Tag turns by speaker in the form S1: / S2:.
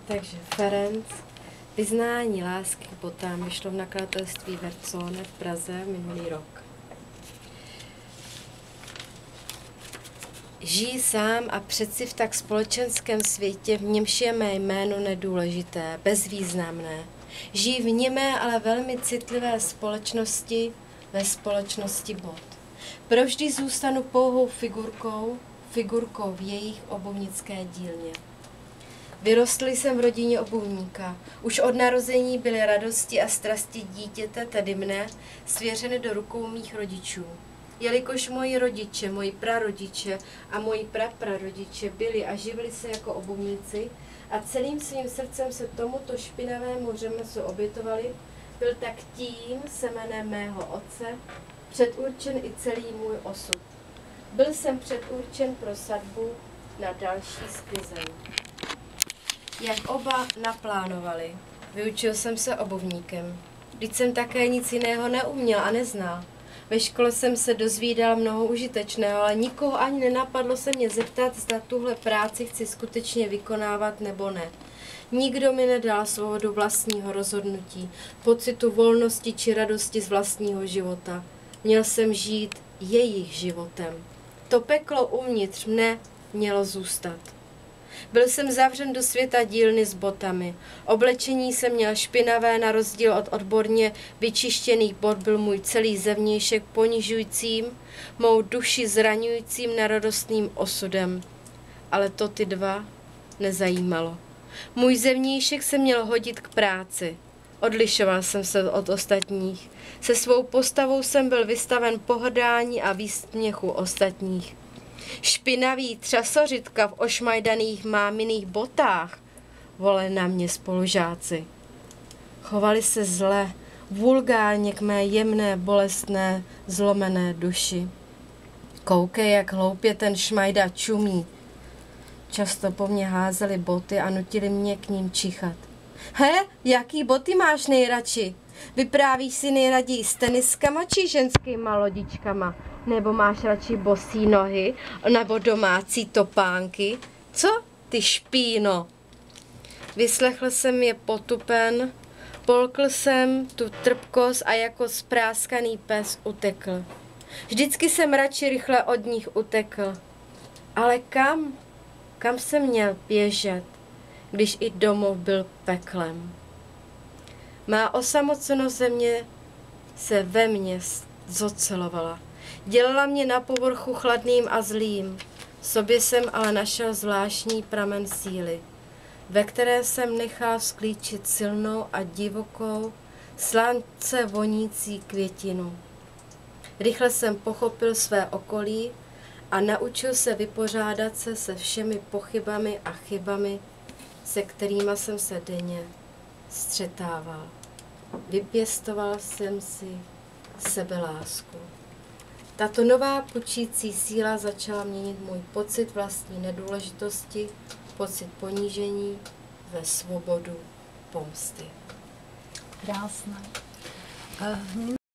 S1: Takže Ferenc, vyznání lásky k botám vyšlo v nakladatelství Verzone v Praze minulý rok. Žij sám a přeci v tak společenském světě, v němž je mé jméno nedůležité, bezvýznamné. Žij v němé, ale velmi citlivé společnosti, ve společnosti bot. Provždy zůstanu pouhou figurkou v jejich obuvnické dílně. Vyrostl jsem v rodině obuvníka. Už od narození byly radosti a strasti dítěte, tedy mne, svěřeny do rukou mých rodičů. Jelikož moji rodiče, moji prarodiče a moji praprarodiče byli a živili se jako obuvníci a celým svým srdcem se tomuto špinavému řemeslu obětovali, byl tak tím semenem mého otce předurčen i celý můj osud. Byl jsem předurčen pro sadbu na další sklizeň. Jak oba naplánovali, vyučil jsem se obuvníkem. Vždyť jsem také nic jiného neuměl a neznal. Ve škole jsem se dozvídal mnoho užitečného, ale nikoho ani nenapadlo se mě zeptat, zda tuhle práci chci skutečně vykonávat nebo ne. Nikdo mi nedal svobodu vlastního rozhodnutí, pocitu volnosti či radosti z vlastního života. Měl jsem žít jejich životem. To peklo uvnitř mne mělo zůstat. Byl jsem zavřen do světa dílny s botami. Oblečení jsem měl špinavé, na rozdíl od odborně vyčištěných bot byl můj celý zevnějšek ponižujícím, mou duši zraňujícím neradostným osudem. Ale to ty dva nezajímalo. Můj zevnějšek se měl hodit k práci. Odlišoval jsem se od ostatních. Se svou postavou jsem byl vystaven pohrdání a výsměchu ostatních. Špinavý třasořitka v ošmajdaných máminých botách, volali na mě spolužáci. Chovali se zle, vulgárně k mé jemné, bolestné, zlomené duši. Koukej, jak hloupě ten šmajda čumí. Často po mně házeli boty a nutili mě k ním čichat. He, jaký boty máš nejradši? Vyprávíš si nejraději s teniskama či ženskýma lodičkama? Nebo máš radši bosí nohy? Nebo domácí topánky? Co, ty špíno? Vyslechl jsem je potupen, polkl jsem tu trpkost a jako spráskaný pes utekl. Vždycky jsem radši rychle od nich utekl. Ale kam? Kam jsem měl běžet, když i domov byl peklem? Má osamocenost se ve mně zocelovala. Dělala mě na povrchu chladným a zlým. V sobě jsem ale našel zvláštní pramen síly, ve které jsem nechal sklíčit silnou a divokou, slance vonící květinu. Rychle jsem pochopil své okolí a naučil se vypořádat se všemi pochybami a chybami, se kterými jsem se denně střetával. Vypěstoval jsem si sebelásku. Tato nová pučící síla začala měnit můj pocit vlastní nedůležitosti, pocit ponížení ve svobodu pomsty.
S2: Krásné. Mě